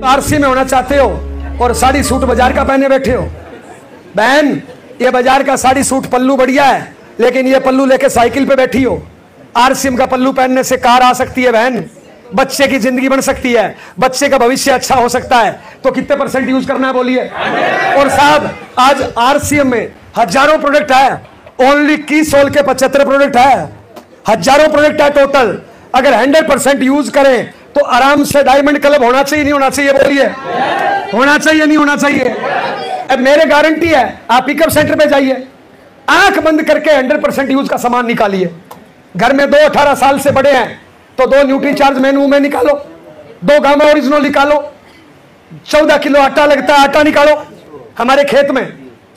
RC में होना चाहते हो और साड़ी सूट बाजार का पहने बैठे हो। बहन, ये बाजार का साड़ी सूट पल्लू बढ़िया है, लेकिन ये पल्लू लेके साइकिल पे बैठी हो। आरसीएम का पल्लू पहनने से कार आ सकती है बहन, बच्चे की जिंदगी बन सकती है, बच्चे का भविष्य अच्छा हो सकता है। तो कितने % यूज करना है बोलिए। और साहब, आज आरसीएम में हजारों प्रोडक्ट है, ओनली की सोल के 75 प्रोडक्ट है, हजारों प्रोडक्ट है टोटल। अगर 100% यूज करें तो आराम से डायमंड क्लब होना चाहिए, नहीं होना चाहिए बोलिए। होना चाहिए, नहीं होना चाहिए। अब मेरे गारंटी है, आप पिकअप सेंटर पे जाइए, आंख बंद करके 100% यूज का सामान निकालिए। घर में 2 18 साल से बड़े हैं तो 2 न्यूट्री चार्ज मेनू में निकालो, 2 गामा ओरिजिनल निकालो, 14 किलो आटा लगता है, आटा निकालो। हमारे खेत में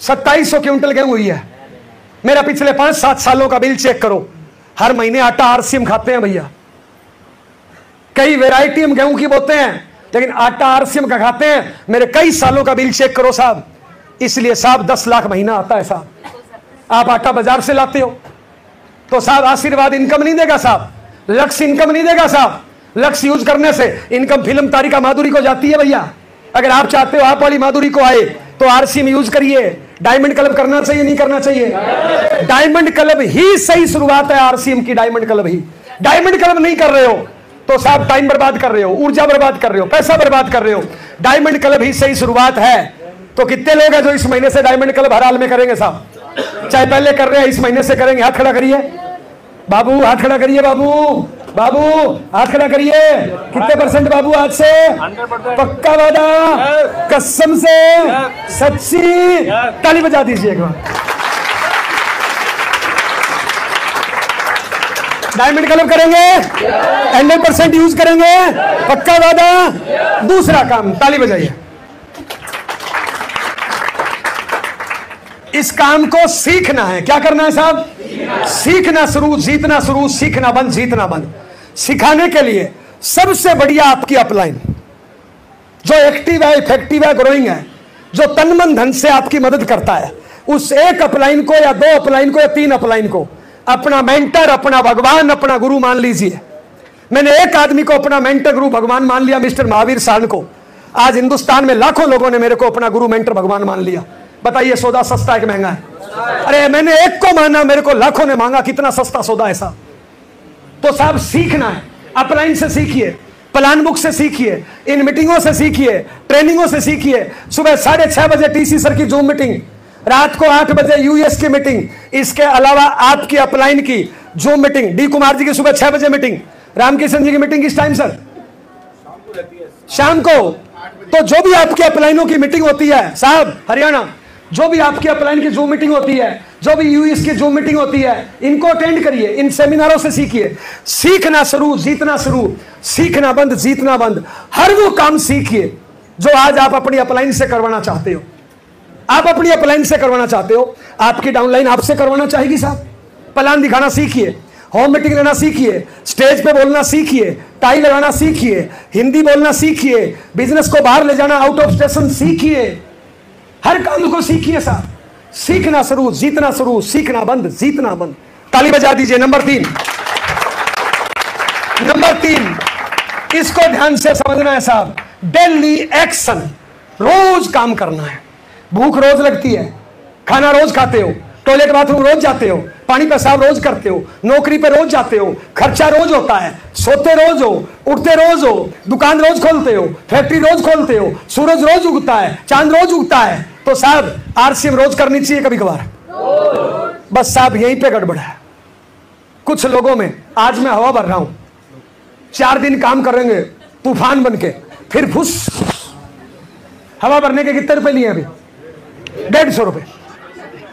2700 क्विंटल गेहूं हुई है। मेरा पिछले 5-7 सालों का बिल चेक करो, हर महीने आटा आरसीएम खाते हैं भैया। कई वैरायटी हम गेहूं की बोते हैं, लेकिन आटा आरसीएम का खाते हैं। मेरे कई सालों का बिल चेक करो साहब। इसलिए साहब 10 लाख महीना आता है साहब। आप आटा बाजार से लाते हो तो साहब आशीर्वाद इनकम नहीं देगा साहब, लक्ष्य इनकम नहीं देगा साहब। लक्ष्य यूज करने से इनकम फिल्म तारिका माधुरी को जाती है भैया। अगर आप चाहते हो आप वाली माधुरी को आए तो आरसीएम यूज करिए। डायमंड क्लब करना चाहिए, नहीं करना चाहिए? डायमंड क्लब ही सही शुरुआत है आरसीएम की, डायमंड क्लब ही। डायमंड क्लब नहीं कर रहे हो तो साहब टाइम बर्बाद कर रहे हो, ऊर्जा बर्बाद कर रहे हो, पैसा बर्बाद कर रहे हो। डायमंड क्लब ही सही शुरुआत है। तो कितने लोग हैं जो इस महीने से डायमंड क्लब हर हाल में करेंगे साहब? चाहे पहले कर रहे हैं, इस महीने से करेंगे। हाथ खड़ा करिए बाबू, हाथ खड़ा करिए बाबू, बाबू हाथ खड़ा करिए। कितने % बाबू आज से? 100%। पक्का वादा, कसम से, सच्ची? ताली बजा दीजिए एक बार। डायमंड क्लब करेंगे, 100% यूज करेंगे, पक्का वादा। दूसरा काम, ताली बजाइए। इस काम को सीखना है। क्या करना है साहब? सीखना शुरू, जीतना शुरू, सीखना बंद, जीतना बंद। सिखाने के लिए सबसे बढ़िया आपकी अपलाइन, जो एक्टिव है, इफेक्टिव है, ग्रोइंग है, जो तन मन धन से आपकी मदद करता है, उस एक अपलाइन को या 2 अपलाइन को या 3 अपलाइन को अपना मेंटर, अपना भगवान, अपना गुरु मान लीजिए। मैंने एक आदमी को अपना मेंटर, गुरु, भगवान मान लिया, मिस्टर महावीर साहन को। आज हिंदुस्तान में लाखों लोगों ने मेरे को अपना गुरु, मेंटर, भगवान मान लिया। बताइए सौदा सस्ता है कि महंगा है? अरे मैंने एक को माना, मेरे को लाखों ने मांगा। कितना सस्ता सौदा है साहब। तो साहब सीखना है, अपलाइन से सीखिए, प्लान बुक से सीखिए, इन मीटिंगों से सीखिए, ट्रेनिंगों से सीखिए। सुबह 6:30 बजे टीसी सर की जूम मीटिंग, रात को 8 बजे यूएस की मीटिंग, इसके अलावा आपकी अपलाइन की zoom meeting, D Kumar ji की सुबह 6 बजे मीटिंग, रामकिशन जी की मीटिंग किस टाइम सर? शाम को। तो जो भी आपकी अपलाइनों की मीटिंग होती है साहब, हरियाणा, जो भी आपकी अपलाइन की जूम मीटिंग होती है, जो भी यूएस की जूम मीटिंग होती है, इनको अटेंड करिए, इन सेमिनारों से सीखिए। सीखना शुरू, जीतना शुरू, सीखना बंद, जीतना बंद। हर वो काम सीखिए जो आज आप अपनी अपलाइन से करवाना चाहते हो। आप अपनी अपलाइन से करवाना चाहते हो, आपकी डाउनलाइन आपसे करवाना चाहेगी साहब। प्लान दिखाना सीखिए, होम मीटिंग लेना सीखिए, स्टेज पे बोलना सीखिए, टाई लगाना सीखिए, हिंदी बोलना सीखिए, बिजनेस को बाहर ले जाना, आउट ऑफ स्टेशन सीखिए। हर काम को सीखिए साहब। सीखना शुरू, जीतना शुरू, सीखना बंद, जीतना बंद। ताली बजा दीजिए। नंबर 3, इसको ध्यान से समझना है साहब। डेली एक्शन, रोज काम करना है। भूख रोज लगती है, खाना रोज खाते हो, टॉयलेट बाथरूम रोज जाते हो, पानी पेशाब रोज करते हो, नौकरी पे रोज जाते हो, खर्चा रोज होता है, सोते रोज हो, उठते रोज हो, दुकान रोज खोलते हो, फैक्ट्री रोज खोलते हो, सूरज रोज उगता है, चांद रोज उगता है। तो साहब आरसीएम रोज करनी चाहिए कभी कभार। बस साहब यहीं पे गड़बड़ है कुछ लोगों में। आज मैं हवा भर रहा हूं, 4 दिन काम करेंगे तूफान बन के, फिर फुस। हवा भरने के कितने रुपए लिए अभी? 150 रुपए।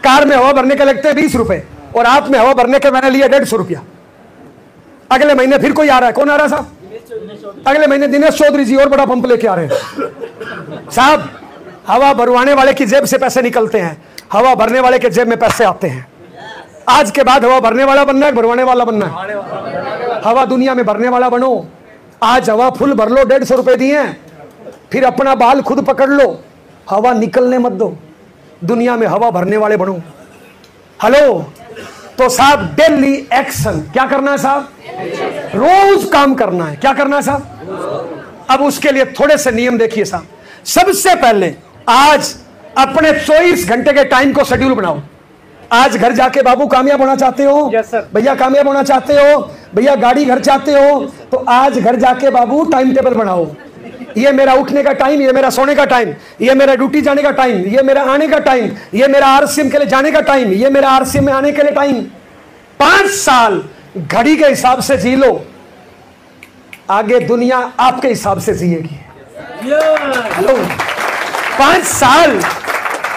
कार में हवा भरने के लगते हैं 20 रुपए, और आप में हवा भरने के मैंने लिया 150 रुपया। अगले महीने फिर कोई आ रहा है। कौन आ रहा है साहब? अगले महीने दिनेश चौधरी जी और बड़ा पंप लेके आ रहे हैं साहब। हवा भरवाने वाले की जेब से पैसे निकलते हैं, हवा भरने वाले के जेब में पैसे आते हैं। आज के बाद हवा भरने वाला बनना है, भरवाने वाला बनना है? हवा दुनिया में भरने वाला बनो। आज हवा फुल भर लो, 150 रुपए दिए, फिर अपना बाल खुद पकड़ लो, हवा निकलने मत दो। दुनिया में हवा भरने वाले बनो। हेलो। तो साहब डेली एक्शन, क्या करना है साहब? रोज काम करना है। क्या करना है साहब? अब उसके लिए थोड़े से नियम देखिए साहब। सबसे पहले आज अपने 24 घंटे के टाइम को शेड्यूल बनाओ। आज घर जाके बाबू कामयाब होना चाहते हो? Yes sir. भैया कामयाब होना चाहते हो? भैया गाड़ी घर चाहते हो? तो आज घर जाके बाबू टाइम टेबल बनाओ। ये मेरा उठने का टाइम, ये मेरा सोने का टाइम, ये मेरा ड्यूटी जाने का टाइम, ये मेरा आने का टाइम, ये मेरा आरसीएम के लिए जाने का टाइम, ये मेरा आरसीएम में आने के लिए टाइम। 5 साल घड़ी के हिसाब से जी लो, आगे दुनिया आपके हिसाब से जिएगी। हेलो, 5 साल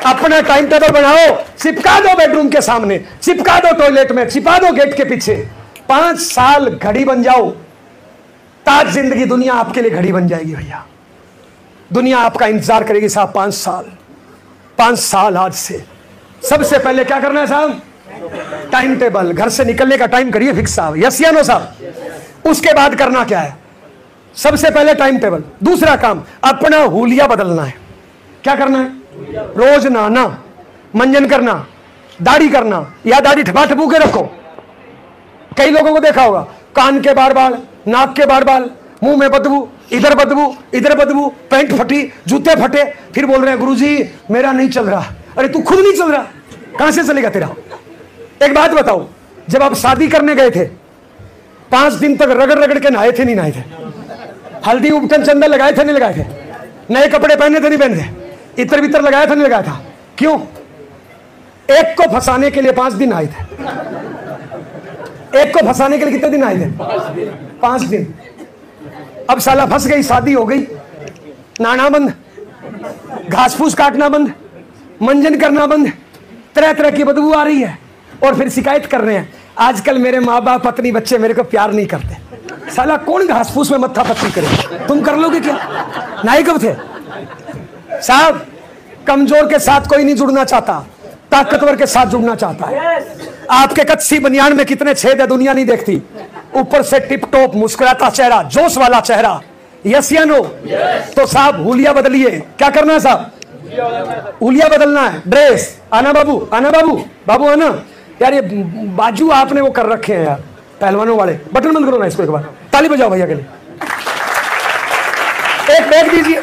अपना टाइम टेबल बनाओ, चिपका दो बेडरूम के सामने, चिपका दो टॉयलेट में, चिपका दो गेट के पीछे। 5 साल घड़ी बन जाओ, ताज जिंदगी दुनिया आपके लिए घड़ी बन जाएगी भैया। दुनिया आपका इंतजार करेगी साहब। 5 साल आज से। सबसे पहले क्या करना है साहब? Time table. घर से निकलने का टाइम करिए फिक्स साहब। यस या नो साहब? उसके बाद करना क्या है? सबसे पहले टाइम टेबल। दूसरा काम, अपना हुलिया बदलना है। क्या करना है? रोज नहाना, मंजन करना, दाढ़ी करना, या दाढ़ी ठपा ठपू के रखो। कई लोगों को देखा होगा, कान के बार बाल, नाक के बार बाल, मुंह में बदबू, इधर बदबू, इधर बदबू, पैंट फटी, जूते फटे, फिर बोल रहे हैं गुरुजी मेरा नहीं चल रहा। अरे तू खुद नहीं चल रहा, कहां से चलेगा तेरा? एक बात बताओ, जब आप शादी करने गए थे 5 दिन तक रगड़ रगड़ के नहाए थे नहीं नहाए थे? हल्दी उपटन चंदन लगाए थे नहीं लगाए थे? नए कपड़े पहने थे नहीं पहने थे? इतर बितर लगाया था नहीं लगाया था? क्यों? एक को फंसाने के लिए 5 दिन आए थे। एक को फंसाने के लिए कितने दिन आए थे? 5 दिन। अब साला फंस गई, शादी हो गई, नाना बंद, घास फूस काटना बंद, मंजन करना बंद, तरह तरह की बदबू आ रही है, और फिर शिकायत कर रहे हैं आजकल मेरे माँ बाप पत्नी बच्चे मेरे को प्यार नहीं करते। साला कौन घास फूस में मत्था पत्ती करे? तुम कर लोगे क्या? नाई कब थे साहब? कमजोर के साथ कोई नहीं जुड़ना चाहता, ताकतवर के साथ जुड़ना चाहता है। आपके कच्ची बनियान में कितने छेद है दुनिया नहीं देखती, ऊपर से टिप टॉप मुस्कुराता चेहरा, जोश वाला चेहरा। यस या नो? तो साहब हुलिया बदलिए। क्या करना है साहब? हुलिया बदलना है। ड्रेस, आना बाबू, आना बाबू, बाबू आना। यार ये बाजू आपने वो कर रखे हैं यार, पहलवानों वाले। बटन बंद करो ना इसको, एक बार ताली बजाओ भैया के लिए। एक बैग दीजिए,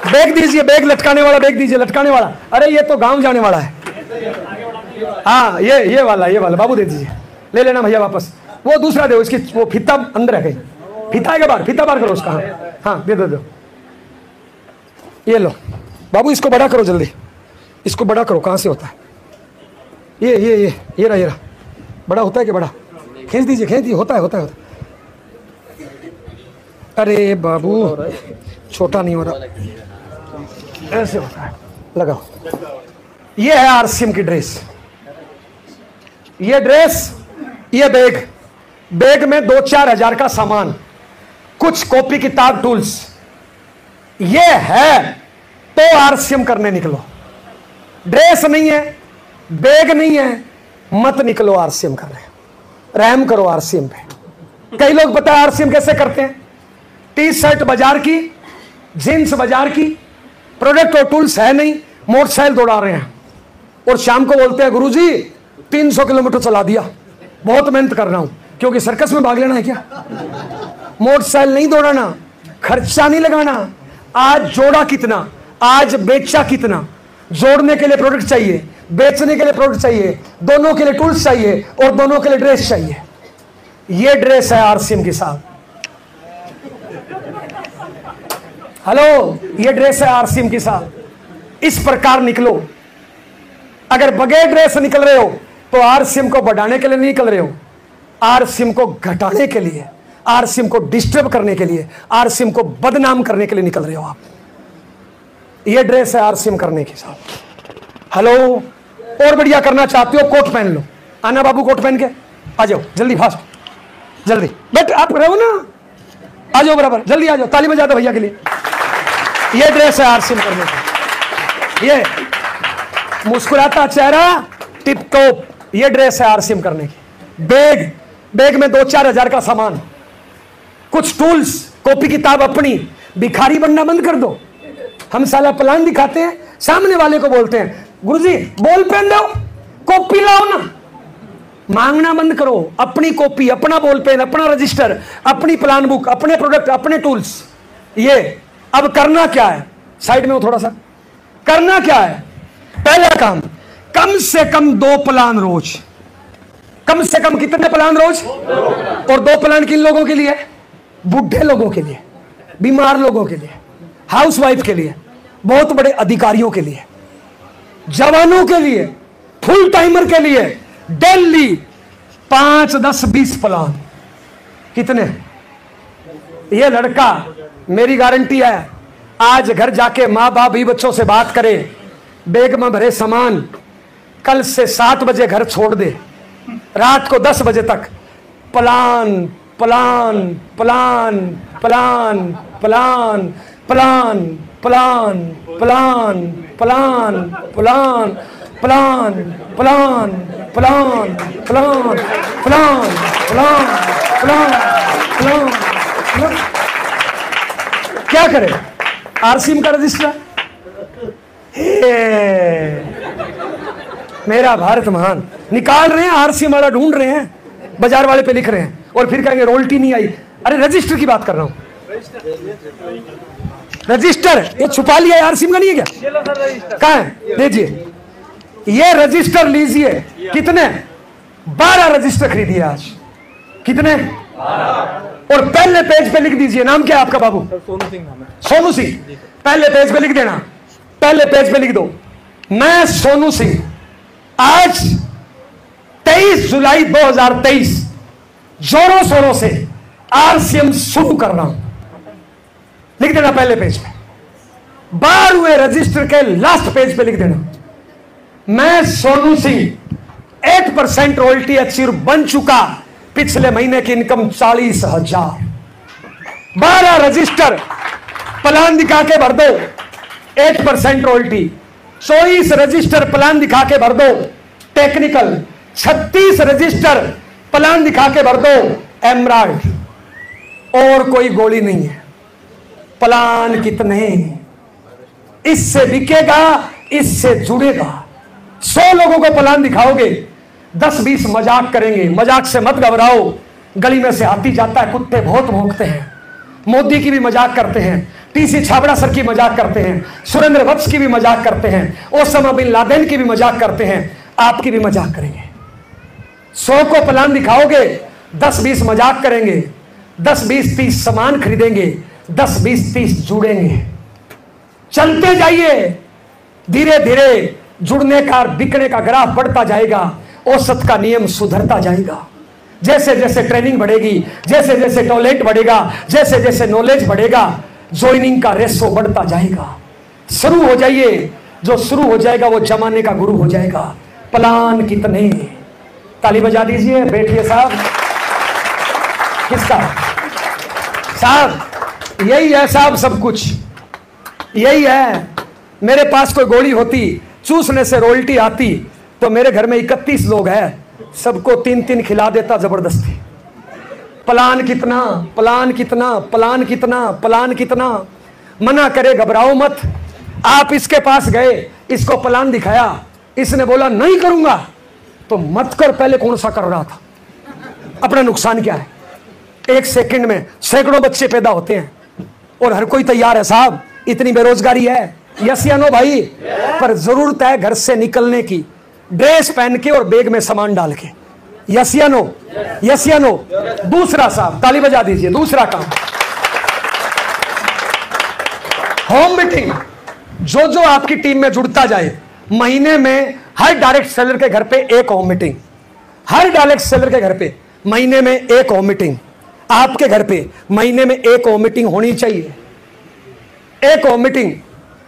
बैग दीजिए, बैग लटकाने वाला बैग दीजिए, लटकाने वाला। अरे ये तो गांव जाने वाला है। हाँ ये वाला बाबू दे दीजिए, ले लेना भैया वापस। वो दूसरा दो, इसकी वो फीता अंदर है कहीं, फीता के बाहर, फीता बाहर करो उसका। हाँ दे दो, ये लो बाबू, इसको बड़ा करो जल्दी, इसको बड़ा करो। कहाँ से होता है ये रहा बड़ा होता है कि बड़ा? खींच दीजिए, खींच दीजिए, होता है। अरे बाबू छोटा नहीं हो रहा, ऐसे होता है, लगाओ। ये है आरसीएम की ड्रेस, ये ड्रेस, ये बैग, बैग में 2-4 हजार का सामान, कुछ कॉपी किताब टूल्स, ये है तो आरसीएम करने निकलो। ड्रेस नहीं है, बैग नहीं है, मत निकलो आरसीएम करने, रहम करो आरसीएम पे। कई लोग पता है आरसीएम कैसे करते हैं? टी शर्ट बाजार की, जींस बाजार की, प्रोडक्ट और टूल्स है नहीं, मोटरसाइकिल दौड़ा रहे हैं, और शाम को बोलते हैं गुरुजी 300 किलोमीटर चला दिया, बहुत मेहनत कर रहा हूं। क्योंकि सर्कस में भाग लेना है क्या? मोटरसाइकिल नहीं दौड़ाना, खर्चा नहीं लगाना। आज जोड़ा कितना, आज बेचा कितना। जोड़ने के लिए प्रोडक्ट चाहिए, बेचने के लिए प्रोडक्ट चाहिए, दोनों के लिए टूल्स चाहिए, और दोनों के लिए ड्रेस चाहिए। ये ड्रेस है आरसीएम के साथ। हेलो, ये ड्रेस है आरसीएम के साथ। इस प्रकार निकलो। अगर बगैर ड्रेस निकल रहे हो तो आरसीएम को बढ़ाने के लिए नहीं निकल रहे हो, आरसीएम को घटाने के लिए, आरसीएम को डिस्टर्ब करने के लिए, आरसीएम को बदनाम करने के लिए निकल रहे हो आप। ये ड्रेस है आरसीएम करने के साथ। हेलो, और बढ़िया करना चाहते हो कोट पहन लो। आना बाबू, कोट पहन के आ जाओ जल्दी, फास्ट जल्दी। बट आप रहो ना, आ जाओ बराबर, जल्दी आ जाओ। ताली बजा दो भैया के लिए। ये ड्रेस है आरसीएम करने का। ये मुस्कुराता चेहरा, टिप टॉप, ये ड्रेस है आरसीएम करने की। बैग, बैग में 2-4 हजार का सामान, कुछ टूल्स, कॉपी किताब अपनी। भिखारी बनना बंद कर दो। हम साला प्लान दिखाते हैं, सामने वाले को बोलते हैं गुरुजी बॉल पेन दो, कॉपी लाओ ना। मांगना बंद करो। अपनी कॉपी, अपना बॉल पेन, अपना रजिस्टर, अपनी प्लान बुक, अपने प्रोडक्ट, अपने टूल्स। ये अब करना क्या है, साइड में हो थोड़ा सा, करना क्या है? पहला काम, कम से कम 2 प्लान रोज। कम से कम कितने प्लान रोज? और 2 प्लान किन लोगों के लिए? बुढ़े लोगों के लिए, बीमार लोगों के लिए, हाउसवाइफ के लिए, बहुत बड़े अधिकारियों के लिए, जवानों के लिए, फुल टाइमर के लिए डेली 5, 10, 20 प्लान। कितने? ये लड़का, मेरी गारंटी है, आज घर जाके माँ बाप भी बच्चों से बात करे, बैग में भरे सामान, कल से 7 बजे घर छोड़ दे, रात को 10 बजे तक plan plan plan plan plan plan plan plan plan plan plan plan plan plan plan plan plan. क्या करे? आरसीएम का रजिस्टर, मेरा भारत महान। निकाल रहे हैं, आरसीएम वाला ढूंढ रहे हैं, बाजार वाले पे लिख रहे हैं, और फिर कहेंगे रोल्टी नहीं आई। अरे रजिस्टर की बात कर रहा हूं, रजिस्टर ये छुपा लिया, आरसीएम का नहीं है क्या? कहां है? दीजिए, ये रजिस्टर लीजिए। कितने? 12 रजिस्टर खरीदिए आज। कितने? और पहले पेज पे लिख दीजिए, नाम क्या है आपका बाबू? सोनू सिंह नाम है। सोनू सिंह, पहले पेज पे लिख देना, पहले पेज पे लिख दो, मैं सोनू सिंह आज 23 जुलाई 2023 जोरों शोरों से आरसीएम शुरू कर रहा हूं। लिख देना पहले पेज पे। 12वें रजिस्टर के लास्ट पेज पे लिख देना, मैं सोनू सिंह 8% रॉयल्टी अचीव बन चुका, पिछले महीने की इनकम 40,000। 12 रजिस्टर प्लान दिखा के भर दो, 8% रॉयल्टी। 24 रजिस्टर प्लान दिखा के भर दो, टेक्निकल। 36 रजिस्टर प्लान दिखा के भर दो, एमराल्ड। और कोई गोली नहीं है। प्लान कितने? इससे बिकेगा, इससे जुड़ेगा। 100 लोगों को प्लान दिखाओगे, 10-20 मजाक करेंगे। मजाक से मत घबराओ, गली में से हाथी जाता है, कुत्ते बहुत भौंकते हैं। मोदी की भी मजाक करते हैं, टीसी छाबड़ा सर की मजाक करते हैं, सुरेंद्र वत्स की भी मजाक करते हैं, ओसामा बिन लादेन की भी मजाक करते हैं, आपकी भी मजाक करेंगे। 100 को प्लान दिखाओगे, 10-20 मजाक करेंगे, 10-20-30 सामान खरीदेंगे, 10-20-30 जुड़ेंगे। चलते जाइए, धीरे धीरे जुड़ने का, बिकने का ग्राफ बढ़ता जाएगा, औसत का नियम सुधरता जाएगा। जैसे जैसे ट्रेनिंग बढ़ेगी, जैसे जैसे टैलेंट बढ़ेगा, जैसे जैसे नॉलेज बढ़ेगा, ज्वाइनिंग का रेशो बढ़ता जाएगा। शुरू हो जाइए, जो शुरू हो जाएगा वो जमाने का गुरु हो जाएगा। प्लान कितने? ताली बजा दीजिए। बैठिए साहब। किसका साहब? यही है साहब, सब कुछ यही है। मेरे पास कोई गोली होती, चूसने से रॉयल्टी आती, तो मेरे घर में 31 लोग हैं, सबको 3-3 खिला देता जबरदस्ती। प्लान कितना? प्लान कितना? प्लान कितना? प्लान कितना? मना करे, घबराओ मत। आप इसके पास गए, इसको प्लान दिखाया, इसने बोला नहीं करूंगा, तो मत कर। पहले कौन सा कर रहा था? अपना नुकसान क्या है? 1 सेकंड में सैकड़ों बच्चे पैदा होते हैं, और हर कोई तैयार है साहब। इतनी बेरोजगारी है, यस या नो भाई? पर जरूरत है घर से निकलने की, ड्रेस पहन के और बैग में सामान डाल के। यस या नो? यस या नो? दूसरा साहब, ताली बजा दीजिए। दूसरा काम, होम मीटिंग। जो जो आपकी टीम में जुड़ता जाए, महीने में हर डायरेक्ट सेलर के घर पे 1 होम मीटिंग। हर डायरेक्ट सेलर के घर पे महीने में 1 होम मीटिंग। आपके घर पे महीने में 1 होम मीटिंग होनी चाहिए। 1 होम मीटिंग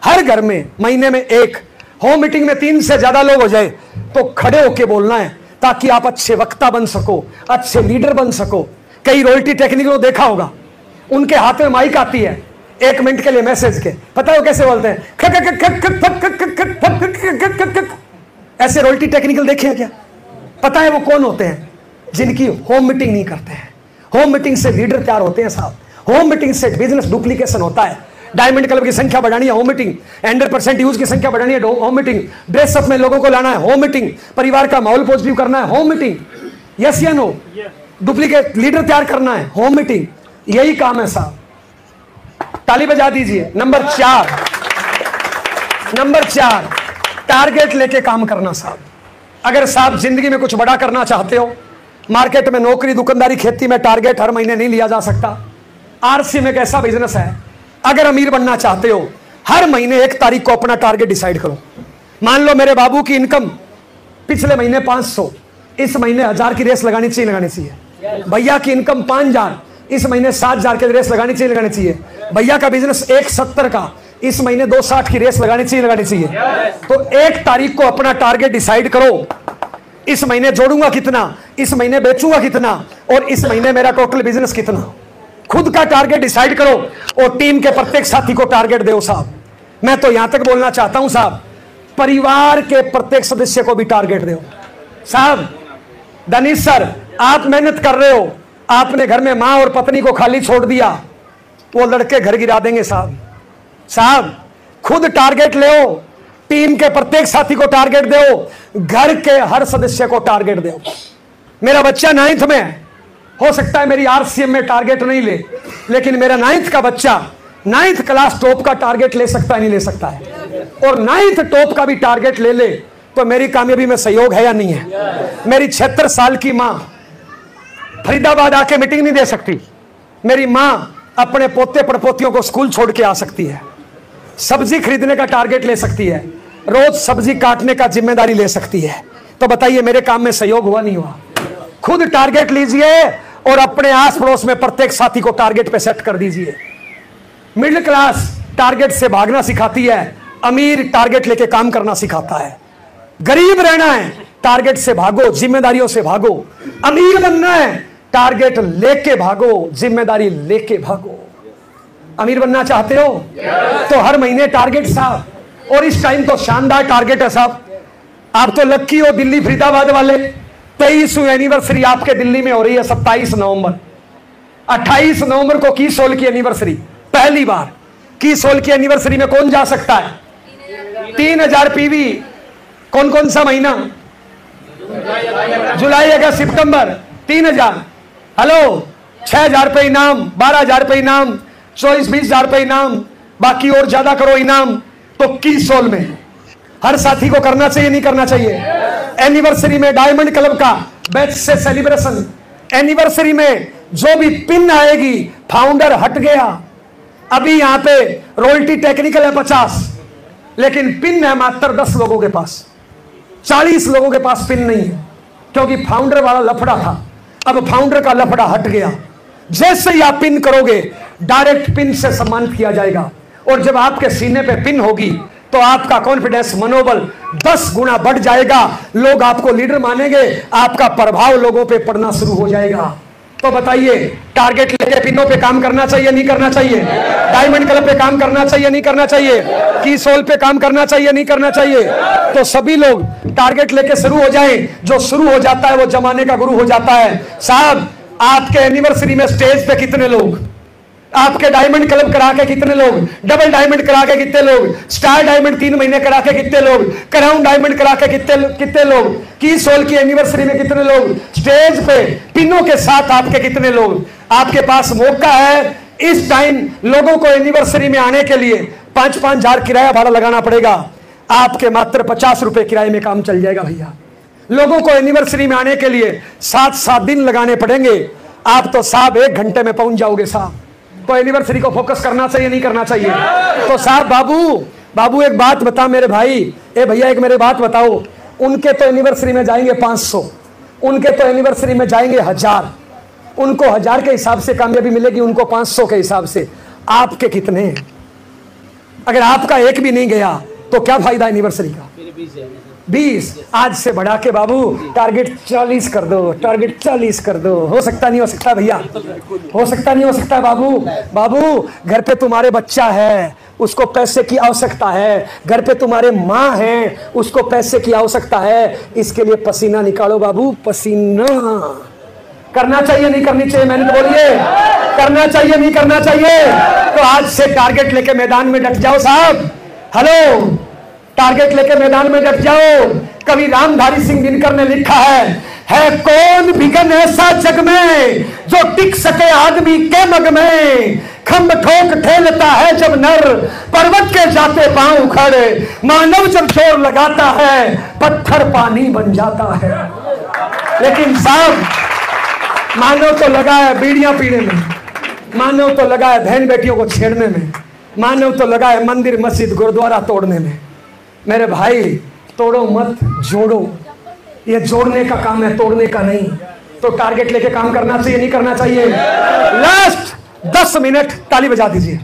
हर घर में, महीने में 1 होम मीटिंग में 3 से ज्यादा लोग हो जाए तो खड़े होके बोलना है, ताकि आप अच्छे वक्ता बन सको, अच्छे लीडर बन सको। कई रॉयल्टी टेक्निक को देखा होगा, उनके हाथ में माइक आती है, 1 मिनट के लिए मैसेज के, पता है वो कैसे बोलते हैं? ऐसे रॉयल्टी टेक्निकल देखे हैं क्या? पता है वो कौन होते हैं? जिनकी होम मीटिंग नहीं करते हैं। होम मीटिंग से लीडर तैयार होते हैं साहब। होम मीटिंग से बिजनेस डुप्लीकेशन होता है। डायमंड क्लब की संख्या बढ़ानी है, होम मीटिंग। 100% यूज की संख्या बढ़ानी है, होम मीटिंग। ड्रेसअप में लोगों को लाना है, होम मीटिंग। परिवार का माहौल पॉजिटिव करना है, होम मीटिंग। यस या नो? डुप्लीकेट लीडर तैयार करना है, होम मीटिंग। यही काम है साहब। ताली बजा दीजिए। नंबर 4, टारगेट लेके काम करना साहब। अगर साहब जिंदगी में कुछ बड़ा करना चाहते हो, मार्केट में नौकरी, दुकानदारी, खेती में टारगेट हर महीने नहीं लिया जा सकता। आरसीएम एक ऐसा बिजनेस है, अगर अमीर बनना चाहते हो हर महीने 1 तारीख को अपना टारगेट डिसाइड करो। मान लो मेरे बाबू की इनकम पिछले महीने 500, इस महीने 1000 की रेस लगानी चाहिए। भैया की इनकम 5000, इस महीने 7000 की रेस लगानी चाहिए। भैया का बिजनेस 170 का, इस महीने 260 की रेस लगानी चाहिए। तो 1 तारीख को अपना टारगेट डिसाइड करो, इस महीने जोड़ूंगा कितना, इस महीने बेचूंगा कितना, और इस महीने मेरा टोटल बिजनेस कितना। खुद का टारगेट डिसाइड करो और टीम के प्रत्येक साथी को टारगेट दो साहब। मैं तो यहां तक बोलना चाहता हूं साहब, परिवार के प्रत्येक सदस्य को भी टारगेट दो साहब। दनीश सर, आप मेहनत कर रहे हो, आपने घर में मां और पत्नी को खाली छोड़ दिया, वो लड़के घर गिरा देंगे साहब। खुद टारगेट ले, टीम के प्रत्येक साथी को टारगेट दो, घर के हर सदस्य को टारगेट दो। मेरा बच्चा 9th में है, हो सकता है मेरी आरसीएम में टारगेट नहीं ले, लेकिन मेरा 9th का बच्चा 9th क्लास टॉप का टारगेट ले सकता है, नहीं ले सकता है? और 9th टॉप का भी टारगेट ले ले तो मेरी कामयाबी में सहयोग है या नहीं है? मेरी 76 साल की मां फरीदाबाद आके मीटिंग नहीं दे सकती, मेरी मां अपने पोते पड़पोतियों को स्कूल छोड़ के आ सकती है, सब्जी खरीदने का टारगेट ले सकती है, रोज सब्जी काटने का जिम्मेदारी ले सकती है। तो बताइए मेरे काम में सहयोग हुआ नहीं हुआ? खुद टारगेट लीजिए और अपने आस पड़ोस में प्रत्येक साथी को टारगेट पे सेट कर दीजिए। मिडिल क्लास टारगेट से भागना सिखाती है, अमीर टारगेट लेके काम करना सिखाता है। गरीब रहना है, टारगेट से भागो, जिम्मेदारियों से भागो। अमीर बनना है, टारगेट लेके भागो, जिम्मेदारी लेके भागो। अमीर बनना चाहते हो तो हर महीने टारगेट साहब, और इस टाइम तो शानदार टारगेट है साहब। आप तो लक्की हो दिल्ली फरीदाबाद वाले, 23वीं एनिवर्सरी आपके दिल्ली में हो रही है 27 नवंबर। 28 नवंबर को की सोल की एनिवर्सरी, पहली बार की सोल की एनिवर्सरी में कौन जा सकता है? 3000 पीवी। कौन कौन सा महीना? जुलाई, अगस्त, सितंबर। 3000। हेलो, 6000 रुपए इनाम, 12000 रुपए इनाम, 24-20 रुपए इनाम, बाकी और ज्यादा करो इनाम। तो की सोल में हर साथी को करना चाहिए, नहीं करना चाहिए? एनिवर्सरी में डायमंड क्लब का बैच से सेलिब्रेशन। एनिवर्सरी में जो भी पिन आएगी, फाउंडर हट गया। अभी यहां पे रॉयल्टी टेक्निकल है 50, लेकिन पिन है मात्र 10 लोगों के पास, 40 लोगों के पास पिन नहीं है, क्योंकि फाउंडर वाला लफड़ा था। अब फाउंडर का लफड़ा हट गया। जैसे ही आप पिन करोगे, डायरेक्ट पिन से सम्मानित किया जाएगा। और जब आपके सीने पे पिन होगी तो आपका कॉन्फिडेंस, मनोबल 10 गुना बढ़ जाएगा। लोग आपको लीडर मानेंगे, आपका प्रभाव लोगों पे पड़ना शुरू हो जाएगा। तो बताइए, टारगेट लेके पिनों पे काम करना चाहिए, नहीं करना चाहिए? डायमंड क्लब पे काम करना चाहिए, नहीं करना चाहिए? की सोल पे काम करना चाहिए, नहीं करना चाहिए? तो सभी लोग टारगेट लेके शुरू हो जाएं। जो शुरू हो जाता है वो जमाने का गुरु हो जाता है साहब। आपके एनिवर्सरी में स्टेज पे कितने लोग? आपके डायमंड क्लब करा के कितने लोग? डबल डायमंड करा के कितने लोग? स्टार डायमंड 3 महीने करा के कितने लोग? क्राउन डायमंड करा के कितने लोग? की सोल की एनिवर्सरी में कितने लोग? स्टेज पे पिनों के साथ आपके कितने लोग? आपके पास मौका है इस टाइम। लोगों को एनिवर्सरी में आने के लिए 5-5 हजार किराया भाड़ा लगाना पड़ेगा, आपके मात्र 50 रुपए किराए में काम चल जाएगा भैया। लोगों को एनिवर्सरी में आने के लिए 7-7 दिन लगाने पड़ेंगे, आप तो साहब 1 घंटे में पहुंच जाओगे साहब। तो एनिवर्सरी को फोकस करना चाहिए, नहीं करना चाहिए? तो साहब बाबू एक बात बता मेरे भाई, ए भैया एक मेरे बात बताओ। उनके तो एनिवर्सरी में जाएंगे 500, उनके तो एनिवर्सरी में जाएंगे 1000, उनको 1000 के हिसाब से कामयाबी मिलेगी, उनको 500 के हिसाब से। आपके कितने? अगर आपका एक भी नहीं गया तो क्या फायदा एनिवर्सरी का? 20। आज से बढ़ा के बाबू टारगेट 40 कर दो, टारगेट 40 कर दो। हो सकता नहीं हो सकता भैया? हो सकता नहीं हो सकता बाबू घर पे तुम्हारे बच्चा है, उसको पैसे की आवश्यकता है। घर पे तुम्हारे माँ है, उसको पैसे की आवश्यकता है। इसके लिए पसीना निकालो बाबू, पसीना। करना चाहिए, नहीं करनी चाहिए? मैंने तो बोलिए, करना चाहिए, नहीं करना चाहिए? तो आज से टारगेट लेके मैदान में डट जाओ साहब। हेलो, टारगेट लेके मैदान में डट जाओ। कवि रामधारी सिंह दिनकर ने लिखा है, है कौन भिगन ऐसा जग में जो टिक सके आदमी के मग में। खम्भ ठोक ठेलता है जब नर पर्वत के जाते पांव उखड़े। मानव जब जोर लगाता है पत्थर पानी बन जाता है। लेकिन साहब मानव तो लगा है बीड़ियां पीने में, मानव तो लगा है बहन बेटियों को छेड़ने में, मानव तो लगा है मंदिर मस्जिद गुरुद्वारा तोड़ने में। मेरे भाई तोड़ो मत जोड़ो, ये जोड़ने का काम है तोड़ने का नहीं। तो टारगेट लेके काम करना चाहिए नहीं करना चाहिए। लास्ट 10 मिनट ताली बजा दीजिए।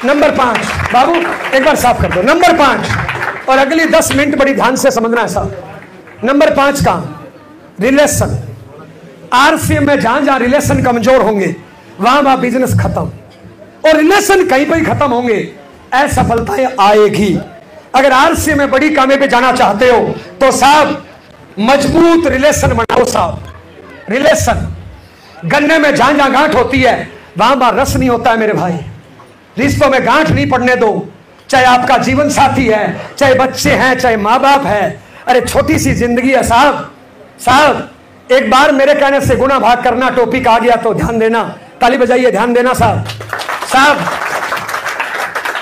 नंबर 5 बाबू एक बार साफ कर दो। नंबर 5 और अगली 10 मिनट बड़ी ध्यान से समझना है साहब। नंबर 5 काम रिलेशन। आरसीएम में जहां जहां रिलेशन कमजोर होंगे वहां वहां बिजनेस खत्म, और रिलेशन कहीं पर खत्म होंगे असफलताएं आएगी। अगर आरसीएम में बड़ी कामयाबी जाना चाहते हो तो साहब मजबूत रिलेशन बनाओ साहब। रिलेशन गन्ने में जहां जहां गांठ होती है वहां वहां रस नहीं होता है मेरे भाई। रिश्तों में गांठ नहीं पड़ने दो, चाहे आपका जीवन साथी है, चाहे बच्चे हैं, चाहे माँ बाप है। अरे छोटी सी जिंदगी है साहब। साहब एक बार मेरे कहने से गुना भाग करना टॉपिक आ गया तो ध्यान देना, ताली बजाइए, ध्यान देना साहब। साहब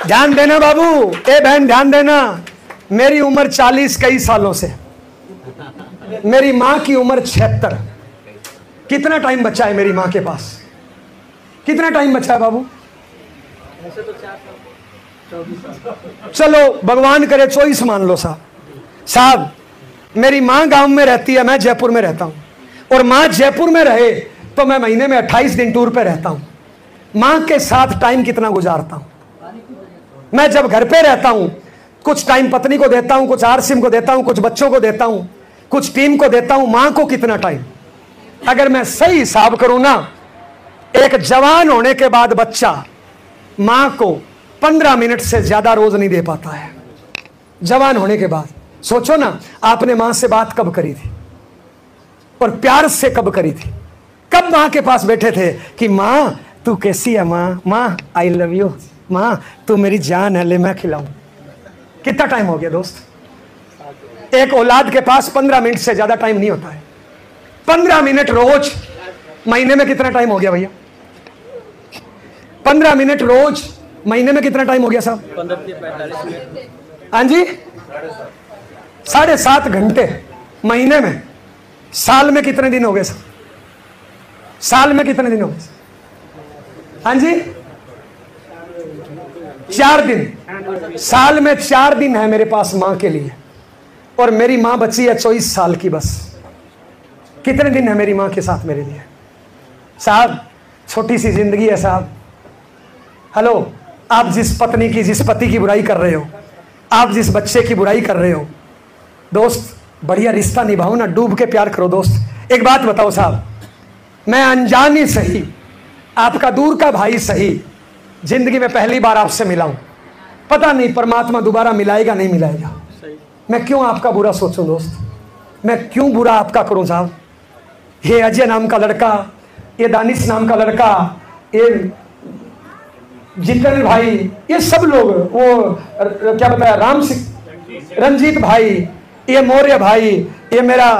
ध्यान देना बाबू, ए बहन ध्यान देना। मेरी उम्र 40 कई सालों से, मेरी मां की उम्र 76। कितना टाइम बचा है मेरी मां के पास? कितना टाइम बचा है बाबू? चलो भगवान करे 24 मान लो साहब। साहब मेरी मां गांव में रहती है, मैं जयपुर में रहता हूं, और मां जयपुर में रहे तो मैं महीने में 28 दिन टूर पे रहता हूं। मां के साथ टाइम कितना गुजारता हूं मैं? जब घर पे रहता हूं कुछ टाइम पत्नी को देता हूं, कुछ आरसीएम को देता हूं, कुछ बच्चों को देता हूं, कुछ टीम को देता हूं। मां को कितना टाइम? अगर मैं सही हिसाब करूं ना, एक जवान होने के बाद बच्चा मां को 15 मिनट से ज्यादा रोज नहीं दे पाता है। जवान होने के बाद सोचो ना, आपने मां से बात कब करी थी और प्यार से कब करी थी? कब मां के पास बैठे थे कि मां तू कैसी है, मां मां आई लव यू, मां तू मेरी जान है, ले मैं खिलाऊं। कितना टाइम हो गया दोस्त? एक औलाद के पास 15 मिनट से ज्यादा टाइम नहीं होता है। 15 मिनट रोज, महीने में कितना टाइम हो गया भैया? 15 मिनट रोज, महीने में कितना टाइम हो गया साहब? 15-45 मिनट। हाँ जी, 7.5 घंटे महीने में। साल में कितने दिन हो गए साहब? साल में कितने दिन हो गए? हाँ जी 4 दिन। साल में 4 दिन है मेरे पास मां के लिए, और मेरी मां बची है 24 साल की बस। कितने दिन है मेरी मां के साथ मेरे लिए साहब? छोटी सी जिंदगी है साहब। हेलो, आप जिस पत्नी की, जिस पति की बुराई कर रहे हो, आप जिस बच्चे की बुराई कर रहे हो, दोस्त बढ़िया रिश्ता निभाओ ना, डूब के प्यार करो दोस्त। एक बात बताओ साहब, मैं अनजान ही सही, आपका दूर का भाई सही, जिंदगी में पहली बार आपसे मिला हूं, पता नहीं परमात्मा दोबारा मिलाएगा नहीं मिलाएगा। मैं क्यों आपका बुरा सोचूं दोस्त? मैं क्यों बुरा आपका करूं साहब? ये अजय नाम का लड़का, ये दानिश नाम का लड़का, ये जितेंद्र भाई, ये सब लोग, वो क्या बताया, राम सिंह, रंजीत भाई, ये मौर्य भाई, ये मेरा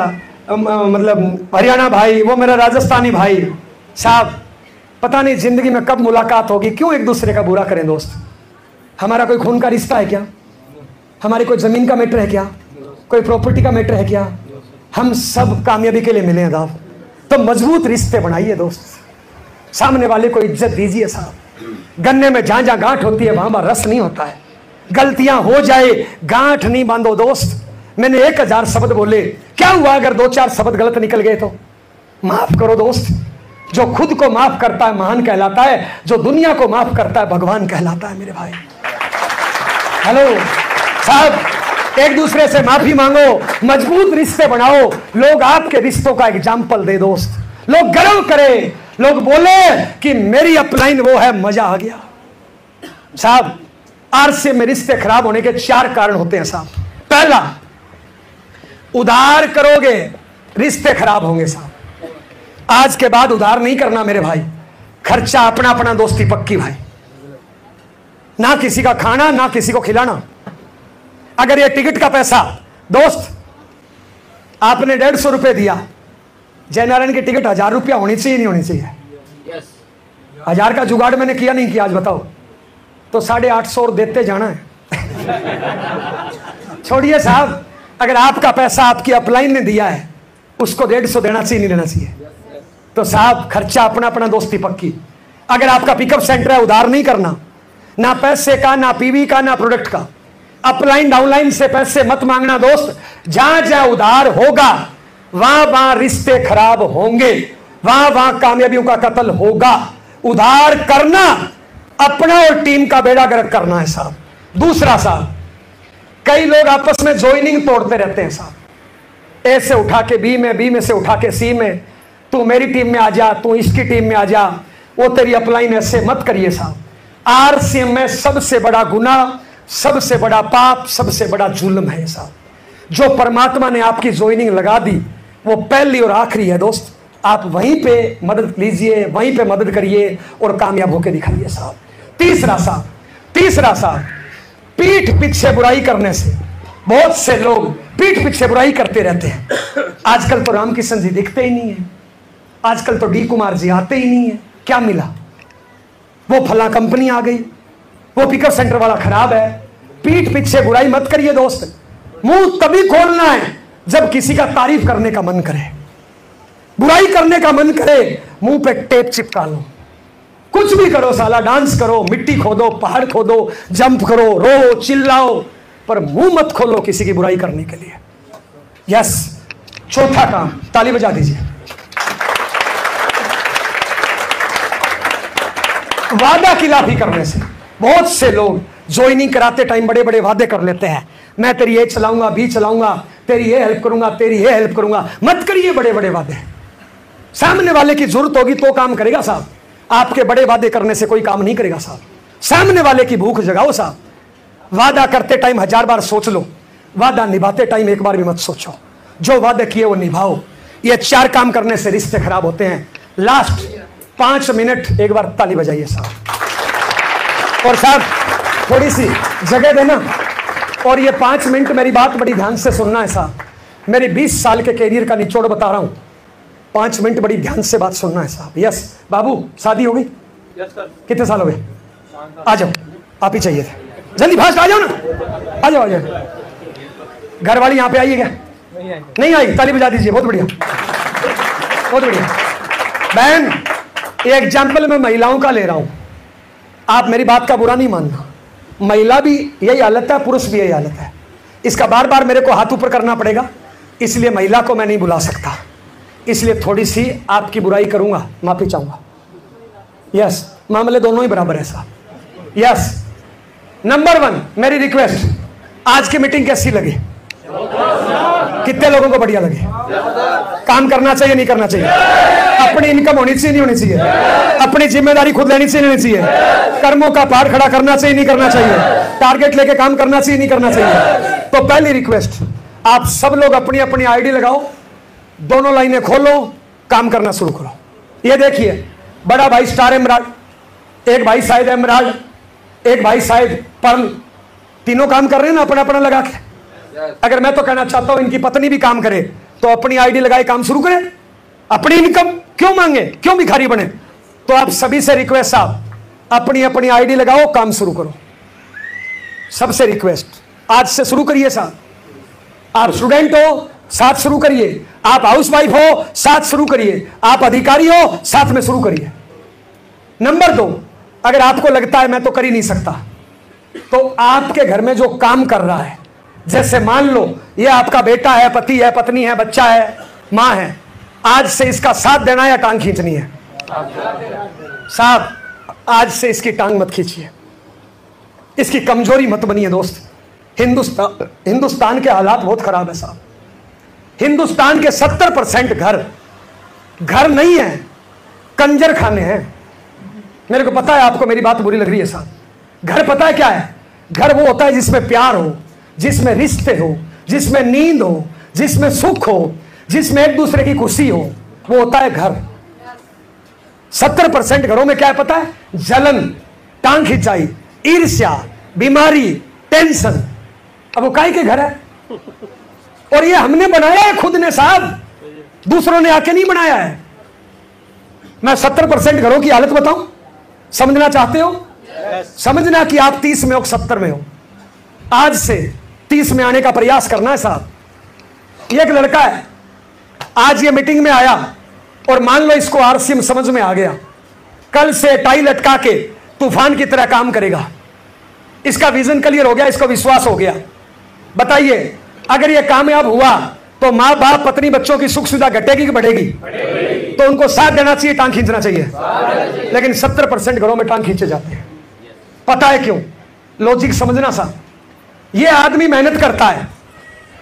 मतलब हरियाणा भाई, वो मेरा राजस्थानी भाई साहब। पता नहीं जिंदगी में कब मुलाकात होगी। क्यों एक दूसरे का बुरा करें दोस्त? हमारा कोई खून का रिश्ता है क्या? हमारी कोई जमीन का मैटर है क्या? कोई प्रॉपर्टी का मैटर है क्या? हम सब कामयाबी के लिए मिले हैं साहब। तो मजबूत रिश्ते बनाइए दोस्त, सामने वाले को इज्जत दीजिए साहब। गन्ने में जहां जहां गांठ होती है वहां वहां रस नहीं होता है। गलतियां हो जाए, गांठ नहीं बांधो दोस्त। मैंने 1000 शब्द बोले, क्या हुआ अगर 2-4 शब्द गलत निकल गए तो? माफ करो दोस्त। जो खुद को माफ करता है महान कहलाता है, जो दुनिया को माफ करता है भगवान कहलाता है मेरे भाई। हेलो साहब, एक दूसरे से माफी मांगो, मजबूत रिश्ते बनाओ। लोग आपके रिश्तों का एग्जाम्पल दे दोस्त, लोग गर्व करें, लोग बोले कि मेरी अपलाइन वो है, मजा आ गया साहब। आरसे में रिश्ते खराब होने के 4 कारण होते हैं साहब। पहला, उधार करोगे रिश्ते खराब होंगे साहब। आज के बाद उधार नहीं करना मेरे भाई। खर्चा अपना अपना, दोस्ती पक्की भाई। ना किसी का खाना, ना किसी को खिलाना। अगर ये टिकट का पैसा दोस्त आपने 150 रुपये दिया, जयनारायण की टिकट 1000 रुपया होनी चाहिए नहीं होनी चाहिए? 1000 का जुगाड़ मैंने किया नहीं किया आज बताओ? तो 850 और देते जाना है। छोड़िए साहब, अगर आपका पैसा आपकी अपलाइन ने दिया है, उसको 150 देना चाहिए नहीं देना चाहिए? तो साहब खर्चा अपना अपना, दोस्ती पक्की। अगर आपका पिकअप सेंटर है, उधार नहीं करना, ना पैसे का, ना पीवी का, ना प्रोडक्ट का। अपलाइन डाउनलाइन से पैसे मत मांगना दोस्त। जहां जहां उधार होगा वहां वहां रिश्ते खराब होंगे, वहां वहां कामयाबियों का कत्ल होगा। उधार करना अपना और टीम का बेड़ा गर्क करना है साहब। दूसरा साहब, कई लोग आपस में ज्वाइनिंग तोड़ते रहते हैं साहब। ए से उठा के बी में, बी में से उठा के सी में, तू मेरी टीम में आ जा, तू इसकी टीम में आ जा, वो तेरी अपलाइन। ऐसे मत करिए साहब। आरसीएम में सबसे बड़ा गुनाह, सबसे बड़ा पाप, सबसे बड़ा जुल्म है साहब। जो परमात्मा ने आपकी ज्वाइनिंग लगा दी वो पहली और आखिरी है दोस्त। आप वहीं पे मदद लीजिए, वहीं पे मदद करिए और कामयाब होकर दिखाइए साहब। तीसरा साहब, पीठ पीछे बुराई करने से बहुत से लोग पीठ पीछे बुराई करते रहते हैं। आजकल तो रामकिशन जी दिखते ही नहीं है, आजकल तो डी कुमार जी आते ही नहीं है। क्या मिला? वो फला कंपनी आ गई, वो पिकअप सेंटर वाला खराब है। पीठ पीछे बुराई मत करिए दोस्त। मुंह तभी खोलना है जब किसी का तारीफ करने का मन करे। बुराई करने का मन करे, मुंह पे टेप चिपका लो। कुछ भी करो साला, डांस करो, मिट्टी खोदो, पहाड़ खोदो, जंप करो, रो, चिल्लाओ, पर मुंह मत खोलो किसी की बुराई करने के लिए। यस, चौथा काम, ताली बजा दीजिए। वादा खिलाफी करने से बहुत से लोग ज्वाइनिंग कराते टाइम बड़े बड़े वादे कर लेते हैं। मैं तेरी ये चलाऊंगा, बी चलाऊंगा, तेरी ये हेल्प करूंगा, तेरी ये हेल्प करूंगा। मत करिए बड़े बड़े वादे। सामने वाले की जरूरत होगी तो काम करेगा साहब। आपके बड़े वादे करने से कोई काम नहीं करेगा साहब। सामने वाले की भूख जगाओ साहब। वादा करते टाइम 1000 बार सोच लो, वादा निभाते टाइम एक बार भी मत सोचो। जो वादे किए वो निभाओ। ये 4 काम करने से रिश्ते खराब होते हैं। लास्ट 5 मिनट एक बार ताली बजाइए साहब। और साहब थोड़ी सी जगह देना, और ये 5 मिनट मेरी बात बड़ी ध्यान से सुनना है साहब। मेरी 20 साल के कैरियर का निचोड़ बता रहा हूं। 5 मिनट बड़ी ध्यान से बात सुनना है साहब। यस बाबू, शादी हो गई? Yes sir. कितने साल हो गए? आ जाओ, आप ही चाहिए थे। जल्दी फास्ट आ जाओ ना, आ जाओ आ जाओ। घर वाली यहाँ पे आई है क्या? नहीं आई? ताली बजा दीजिए। बहुत बढ़िया, बहुत बढ़िया। बहन, ये एग्जाम्पल मैं महिलाओं का ले रहा हूं। आप मेरी बात का बुरा नहीं मानना। महिला भी यही हालत है, पुरुष भी यही हालत है। इसका बार बार मेरे को हाथ ऊपर करना पड़ेगा, इसलिए महिला को मैं नहीं बुला सकता। इसलिए थोड़ी सी आपकी बुराई करूंगा, माफी चाहूंगा। यस, मामले दोनों ही बराबर है साहब। यस, नंबर 1 मेरी रिक्वेस्ट, आज की मीटिंग कैसी लगी? कितने लोगों को बढ़िया लगे? काम करना चाहिए नहीं करना चाहिए? अपनी इनकम होनी चाहिए नहीं होनी चाहिए? अपनी जिम्मेदारी खुद लेनी चाहिए नहीं चाहिए? कर्मों का पहाड़ खड़ा करना चाहिए नहीं करना चाहिए? टारगेट लेके काम करना चाहिए नहीं करना चाहिए? तो पहली रिक्वेस्ट, आप सब लोग अपनी अपनी आईडी लगाओ, दोनों लाइनें खोलो, काम करना शुरू करो। ये देखिए, बड़ा भाई स्टार एमराल्ड, एक भाई शायद एमराल्ड, एक भाई शायद पर्ल, तीनों काम कर रहे हैं ना अपना अपना लगा के। अगर मैं तो कहना चाहता हूं इनकी पत्नी भी काम करे तो अपनी आईडी लगाए काम शुरू करे। अपनी इनकम क्यों मांगे, क्यों भिखारी बने? तो आप सभी से रिक्वेस्ट, आप अपनी अपनी आईडी लगाओ, काम शुरू करो। सबसे रिक्वेस्ट, आज से शुरू करिए साहब। आप स्टूडेंट हो, साथ शुरू करिए। आप हाउसवाइफ हो, साथ शुरू करिए। आप अधिकारी हो, साथ में शुरू करिए। नंबर 2, अगर आपको लगता है मैं तो कर ही नहीं सकता, तो आपके घर में जो काम कर रहा है, जैसे मान लो ये आपका बेटा है, पति है, पत्नी है, बच्चा है, मां है, आज से इसका साथ देना है या टांग खींचनी है? साहब, आज से इसकी टांग मत खींचिए, इसकी कमजोरी मत बनिए दोस्त। हिंदुस्तान के हालात बहुत खराब है साहब। हिंदुस्तान के 70% घर नहीं है, कंजर खाने हैं। मेरे को पता है आपको मेरी बात बुरी लग रही है साहब। घर पता है क्या है? घर वो होता है जिसमें प्यार हो, जिसमें रिश्ते हो, जिसमें नींद हो, जिसमें सुख हो, जिसमें एक दूसरे की खुशी हो, वो होता है घर। 70% घरों में क्या है पता है? जलन, टांग खिंचाई, ईर्ष्या, बीमारी, टेंशन। अब वो काहे के घर है? और ये हमने बनाया है खुद ने साहब, दूसरों ने आके नहीं बनाया है। मैं 70% घरों की हालत बताऊं, समझना चाहते हो? समझना कि आप 30 में हो, 70 में हो। आज से 30 में आने का प्रयास करना है साहब। एक लड़का है, आज ये मीटिंग में आया और मान लो इसको आरसीएम समझ में आ गया, कल से टाई लटका के तूफान की तरह काम करेगा। इसका विजन क्लियर हो गया, इसको विश्वास हो गया। बताइए अगर ये कामयाब हुआ तो माँ बाप, पत्नी, बच्चों की सुख सुविधा घटेगी कि बढ़ेगी? तो उनको साथ देना चाहिए, टांग खींचना चाहिए। लेकिन 70% घरों में टांग खींचे जाते हैं। पता है क्यों? लॉजिक समझना साहब। ये आदमी मेहनत करता है,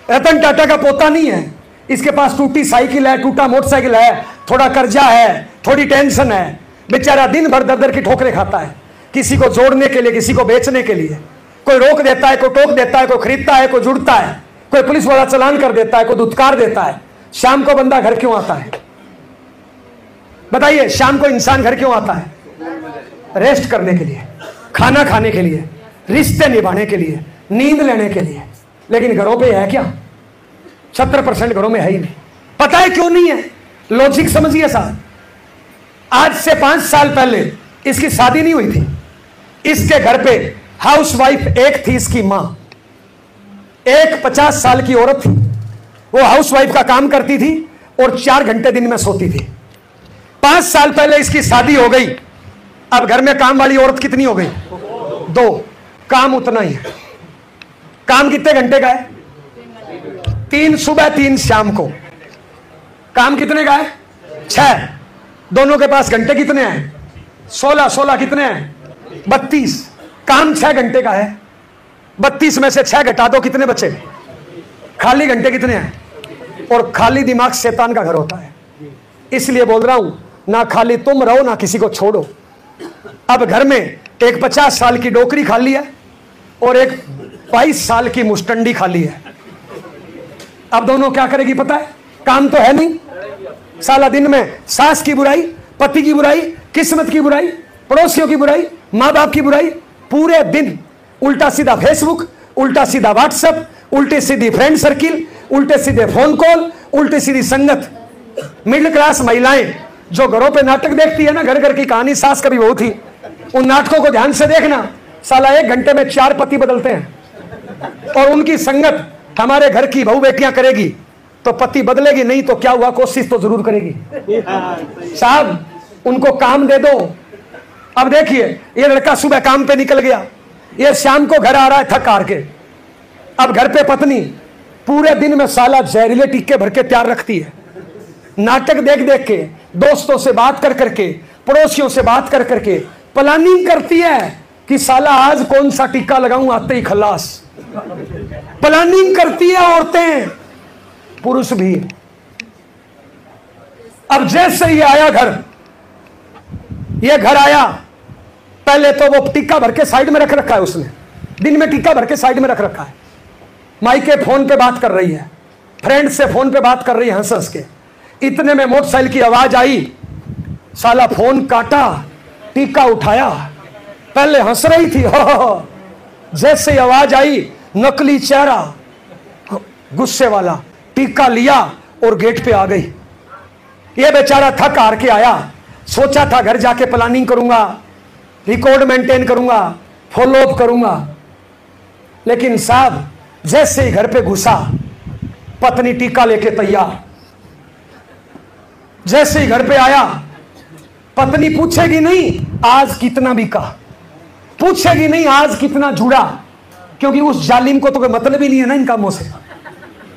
रतन टाटा का पोता नहीं है, इसके पास टूटी साइकिल है, टूटा मोटरसाइकिल है, थोड़ा कर्जा है, थोड़ी टेंशन है, बेचारा दिन भर दर दर की ठोकरें खाता है, किसी को जोड़ने के लिए, किसी को बेचने के लिए। कोई रोक देता है, कोई टोक देता है, कोई खरीदता है, कोई जुड़ता है, कोई पुलिस वाला चालान कर देता है, कोई दुत्कार देता है। शाम को बंदा घर क्यों आता है? बताइए, शाम को इंसान घर क्यों आता है? रेस्ट करने के लिए, खाना खाने के लिए, रिश्ते निभाने के लिए, नींद लेने के लिए। लेकिन घरों पे है क्या? 70% घरों में है ही नहीं। पता है क्यों नहीं है? लॉजिक समझिए साहब। आज से 5 साल पहले इसकी शादी नहीं हुई थी। इसके घर पे हाउसवाइफ एक थी, इसकी मां। एक 50 साल की औरत थी, वो हाउसवाइफ का काम करती थी और 4 घंटे दिन में सोती थी। 5 साल पहले इसकी शादी हो गई। अब घर में काम वाली औरत कितनी हो गई? 2। काम उतना ही है। काम कितने घंटे का है? 3 सुबह 3 शाम को। काम कितने का है? 6। दोनों के पास घंटे कितने हैं? 16 कितने हैं? 32। काम 6 घंटे का है। 32 में से 6 घटा दो, कितने बचे? खाली घंटे कितने हैं? और खाली दिमाग शैतान का घर होता है। इसलिए बोल रहा हूं, ना खाली तुम रहो ना किसी को छोड़ो। अब घर में एक 50 साल की डोकरी खाली है और एक 22 साल की मुस्टंडी खाली है। अब दोनों क्या करेगी पता है? काम तो है नहीं, साला दिन में सास की बुराई, पति की बुराई, किस्मत की बुराई, पड़ोसियों की बुराई, माँ बाप की बुराई, पूरे दिन उल्टा सीधा फेसबुक, उल्टा सीधा व्हाट्सएप, उल्टे सीधी फ्रेंड सर्किल, उल्टे सीधे फोन कॉल, उल्टे सीधी संगत। मिडिल क्लास महिलाएं जो घरों पे नाटक देखती है ना, घर घर की कहानी, सास कभी बहू थी, उन नाटकों को ध्यान से देखना। साला 1 घंटे में 4 पति बदलते हैं। और उनकी संगत हमारे घर की बहू बेटियां करेगी तो पति बदलेगी, नहीं तो क्या हुआ, कोशिश तो जरूर करेगी। साहब उनको काम दे दो। अब देखिए, ये लड़का सुबह काम पे निकल गया, ये शाम को घर आ रहा है थक हार के। अब घर पे पत्नी पूरे दिन में साला जहरीले टीके भर के तैयार रखती है, नाटक देख देख के, दोस्तों से बात कर करके, पड़ोसियों से बात कर करके प्लानिंग करती है कि साला आज कौन सा टीका लगाऊं, आते ही खलास। प्लानिंग करती है औरतें, पुरुष भी। अब जैसे ये आया घर, ये घर आया, पहले तो वो टीका भर के साइड में रख रखा है उसने, दिन में टीका भर के साइड में रख रखा है। माई के फोन पे बात कर रही है, फ्रेंड से फोन पे बात कर रही है हंस हंस के। इतने में मोटरसाइकिल की आवाज आई, साला फोन काटा, टीका उठाया। पहले हंस रही थी, जैसे आवाज आई, नकली चेहरा, गुस्से वाला, टीका लिया और गेट पे आ गई। ये बेचारा थक हार के आया, सोचा था घर जाके प्लानिंग करूंगा, रिकॉर्ड मेंटेन करूंगा, फॉलो अप करूंगा। लेकिन साहब जैसे ही घर पे घुसा, पत्नी टीका लेके तैयार। जैसे ही घर पे आया, पत्नी पूछेगी नहीं आज कितना बिका, पूछेगी नहीं आज कितना जुड़ा, क्योंकि उस जालिम को तो कोई मतलब ही नहीं है ना इन कामों से।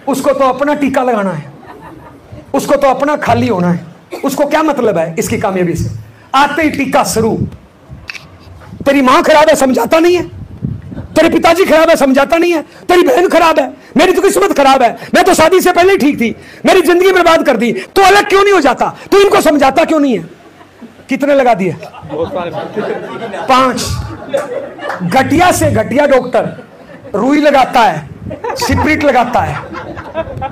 उसको तो अपना टीका लगाना है, उसको तो अपना खाली होना है, उसको क्या मतलब है इसकी कामयाबी से। आते ही टीका शुरू। तेरी मां खराब है समझाता नहीं है, तेरे पिताजी खराब है समझाता नहीं है, तेरी बहन खराब है, मेरी तो किस्मत खराब है, मैं तो शादी से पहले ही ठीक थी, मेरी जिंदगी बर्बाद कर दी, तू अलग क्यों नहीं हो जाता, तू इनको समझाता क्यों नहीं है। कितने लगा दिए? 5। घटिया से घटिया डॉक्टर रुई लगाता है, सिप्रिट लगाता है,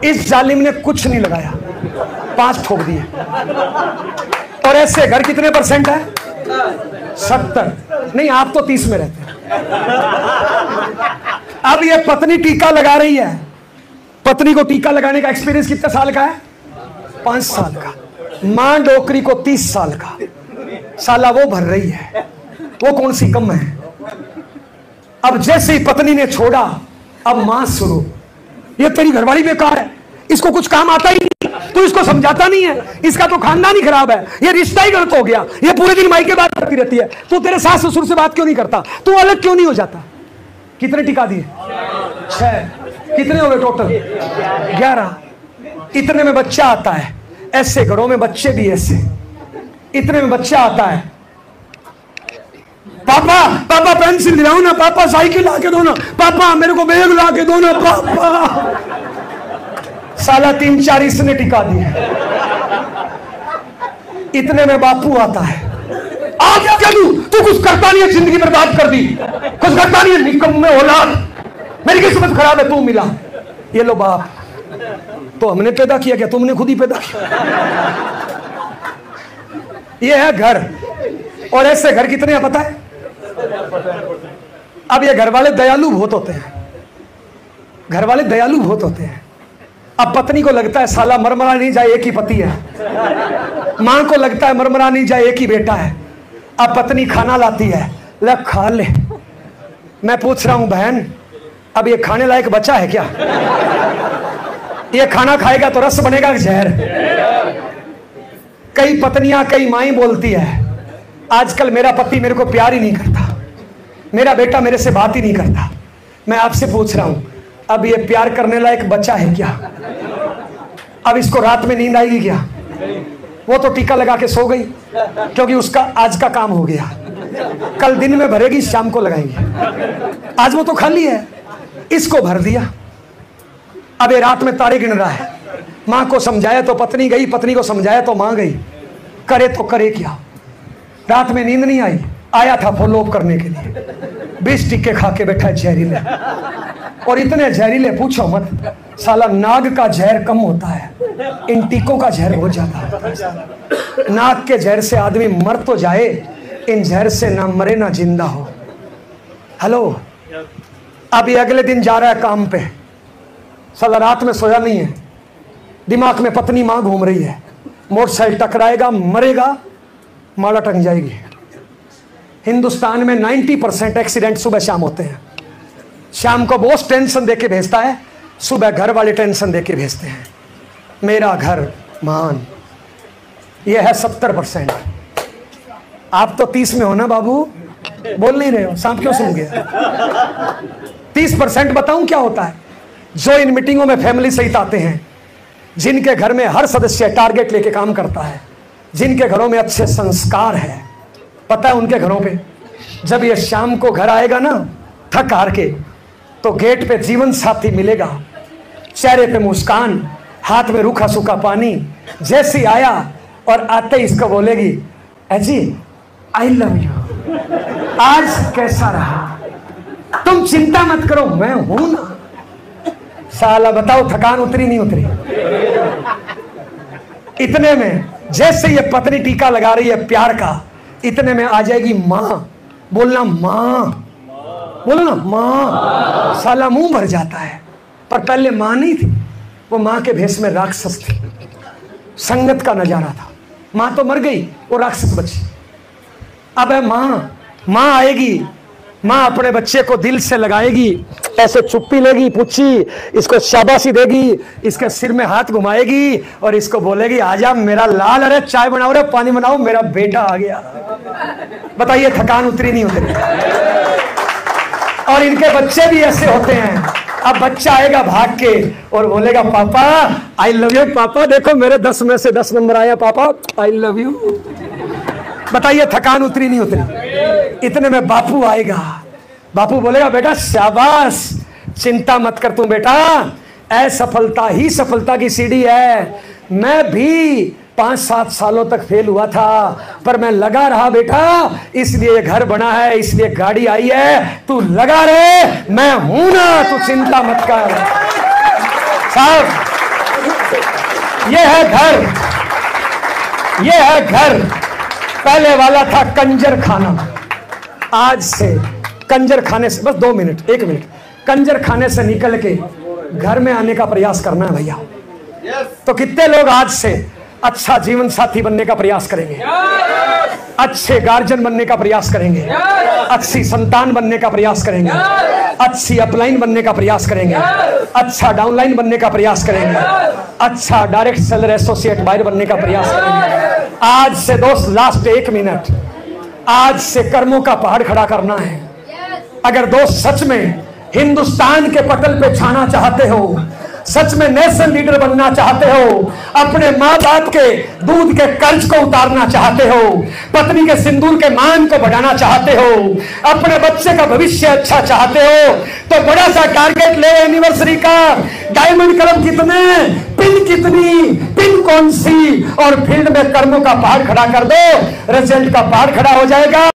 इस जालिम ने कुछ नहीं लगाया, 5 ठोक दिए। और ऐसे घर कितने % है? 70। नहीं, आप तो 30 में रहते हैं। अब ये पत्नी टीका लगा रही है, पत्नी को टीका लगाने का एक्सपीरियंस कितने साल का है? 5 साल का। मां डोकरी को 30 साल का। साला वो भर रही है, वो कौन सी कम है। अब जैसे ही पत्नी ने छोड़ा, अब मां शुरू, ये तेरी घरवाली बेकार है, इसको कुछ काम आता ही नहीं, तू इसको समझाता नहीं है, इसका तो खानदान ही खराब है, ये रिश्ता ही गलत हो गया, ये पूरे दिन माई के बात करती रहती है, तू तेरे सास ससुर से बात क्यों नहीं करता, तू अलग क्यों नहीं हो जाता। कितने टिका दिए? 6। कितने हो गए टोटल? 11। इतने में बच्चा आता है। ऐसे घरों में बच्चे भी ऐसे, इतने में बच्चा आता है, पापा पापा पेंसिल दिलाओ ना, पापा साइकिल ला के दो ना, पापा मेरे को बैग ला के दो ना, पापा। साला 3-4 इसने टिका दिए। इतने में बापू आता है, आ क्या करूं, तू कुछ करता नहीं है, जिंदगी बर्बाद कर दी, कुछ करता नहीं है, निकम्मे औलाद, मेरी किस्मत खराब है, तू मिला। ये लो बाप, तो हमने पैदा किया क्या, तुमने खुद ही पैदा किया। ये है घर। और ऐसे घर कितने हैं पता है? अब ये घर वाले दयालु बहुत होते हैं, घर वाले दयालु बहुत होते हैं। अब पत्नी को लगता है साला मरमरा नहीं जाए, एक ही पति है। मां को लगता है मरमरा नहीं जाए, एक ही बेटा है। अब पत्नी खाना लाती है, ले खा ले। मैं पूछ रहा हूं बहन, अब ये खाने लायक बचा है क्या? ये खाना खाएगा तो रस बनेगा जहर। कई पत्नियां, कई माएं बोलती है, आजकल मेरा पति मेरे को प्यार ही नहीं करता, मेरा बेटा मेरे से बात ही नहीं करता। मैं आपसे पूछ रहा हूं, अब ये प्यार करने लायक बच्चा है क्या? अब इसको रात में नींद आएगी क्या? वो तो टीका लगा के सो गई, क्योंकि उसका आज का काम हो गया। कल दिन में भरेगी, शाम को लगाएंगे। आज वो तो खाली है, इसको भर दिया। अब ये रात में तारे गिन रहा है। मां को समझाया तो पत्नी गई, पत्नी को समझाया तो मां गई। करे तो करे क्या? रात में नींद नहीं आई, आया था फॉलोअप करने के लिए। 20 टीके खा के बैठा है जहरीले, और इतने जहरीले पूछो मत। साला नाग का जहर कम होता है, इन टीकों का जहर बहुत ज्यादा होता है। नाग के जहर से आदमी मर तो जाए, इन जहर से ना मरे ना जिंदा हो। हेलो, अब ये अगले दिन जा रहा है काम पे, साला रात में सोया नहीं है, दिमाग में पत्नी मां घूम रही है, मोटरसाइकिल टकराएगा, मरेगा, माला टंग जाएगी। हिंदुस्तान में 90% एक्सीडेंट सुबह शाम होते हैं। शाम को बॉस टेंशन देके भेजता है, सुबह घर वाले टेंशन देके भेजते हैं। मेरा घर मान, यह है 70%। आप तो 30 में हो ना बाबू, बोल नहीं रहे हो, सांप क्यों सुन गया? 30% बताऊं क्या होता है? जो इन मीटिंगों में फैमिली सहित आते हैं, जिनके घर में हर सदस्य टारगेट लेके काम करता है, जिनके घरों में अच्छे संस्कार है, पता है उनके घरों पे जब ये शाम को घर आएगा ना थक हार के, तो गेट पे जीवन साथी मिलेगा, चेहरे पे मुस्कान, हाथ में रूखा सूखा पानी। जैसे ही आया और आते ही इसको बोलेगी, अजी आई लव यू, आज कैसा रहा, तुम चिंता मत करो, मैं हूं ना। साला बताओ थकान उतरी नहीं उतरी? इतने में जैसे ये पत्नी टीका लगा रही है प्यार का, इतने में आ जाएगी मां। बोलना मां, बोलो ना मां। साला मुंह भर जाता है, पर पहले मां नहीं थी, वो मां के भेष में राक्षस थी। संगत का नजारा था। मां तो मर गई, वो राक्षस बची। अब है मां। मां आएगी, मां अपने बच्चे को दिल से लगाएगी, ऐसे चुप्पी लेगी, पूछी, इसको शाबाशी देगी, इसके सिर में हाथ घुमाएगी और इसको बोलेगी, आजा मेरा लाल, अरे चाय बनाओ रे, पानी बनाओ, मेरा बेटा आ गया। बताइए थकान उतरी नहीं उतरी? और इनके बच्चे भी ऐसे होते हैं। अब बच्चा आएगा भाग के और बोलेगा, पापा आई लव यू, पापा देखो मेरे 10 में से 10 नंबर आया, पापा आई लव यू। बताइए थकान उतरी नहीं उतरी? इतने में बापू आएगा। बापू बोलेगा, बेटा शाबाश, चिंता मत कर तू बेटा, असफलता ही सफलता की सीढ़ी है। मैं भी 5-7 सालों तक फेल हुआ था, पर मैं लगा रहा बेटा, इसलिए घर बना है, इसलिए गाड़ी आई है, तू लगा रहे, मैं हूं ना, तू चिंता मत कर। साहब, ये है घर, ये है घर। पहले वाला था कंजर खाना, आज से कंजर खाने से, बस 2 मिनट 1 मिनट, कंजर खाने से निकल के घर में आने का प्रयास करना है भैया। तो कितने लोग आज से अच्छा जीवन साथी बनने का प्रयास करेंगे, अच्छे गार्जियन बनने का प्रयास करेंगे, अच्छी संतान बनने का प्रयास करेंगे, अच्छी अपलाइन बनने का प्रयास करेंगे, अच्छा डाउनलाइन बनने का प्रयास करेंगे, अच्छा डायरेक्ट सेलर एसोसिएट बायर बनने का प्रयास करेंगे। आज से दोस्त, लास्ट 1 मिनट, आज से कर्मों का पहाड़ खड़ा करना है। अगर दोस्त सच में हिंदुस्तान के पटल पे छाना चाहते हो, सच में नेशनल लीडर बनना चाहते हो, अपने माँ बाप के दूध के कर्ज को उतारना चाहते हो, पत्नी के सिंदूर के मान को बढ़ाना चाहते हो, अपने बच्चे का भविष्य अच्छा चाहते हो, तो बड़ा सा टारगेट ले एनिवर्सरी का। डायमंड कलम कितने, पिन कितनी, पिन कौन सी, और फील्ड में कर्मों का पहाड़ खड़ा कर दो, रिजल्ट का पहाड़ खड़ा हो जाएगा।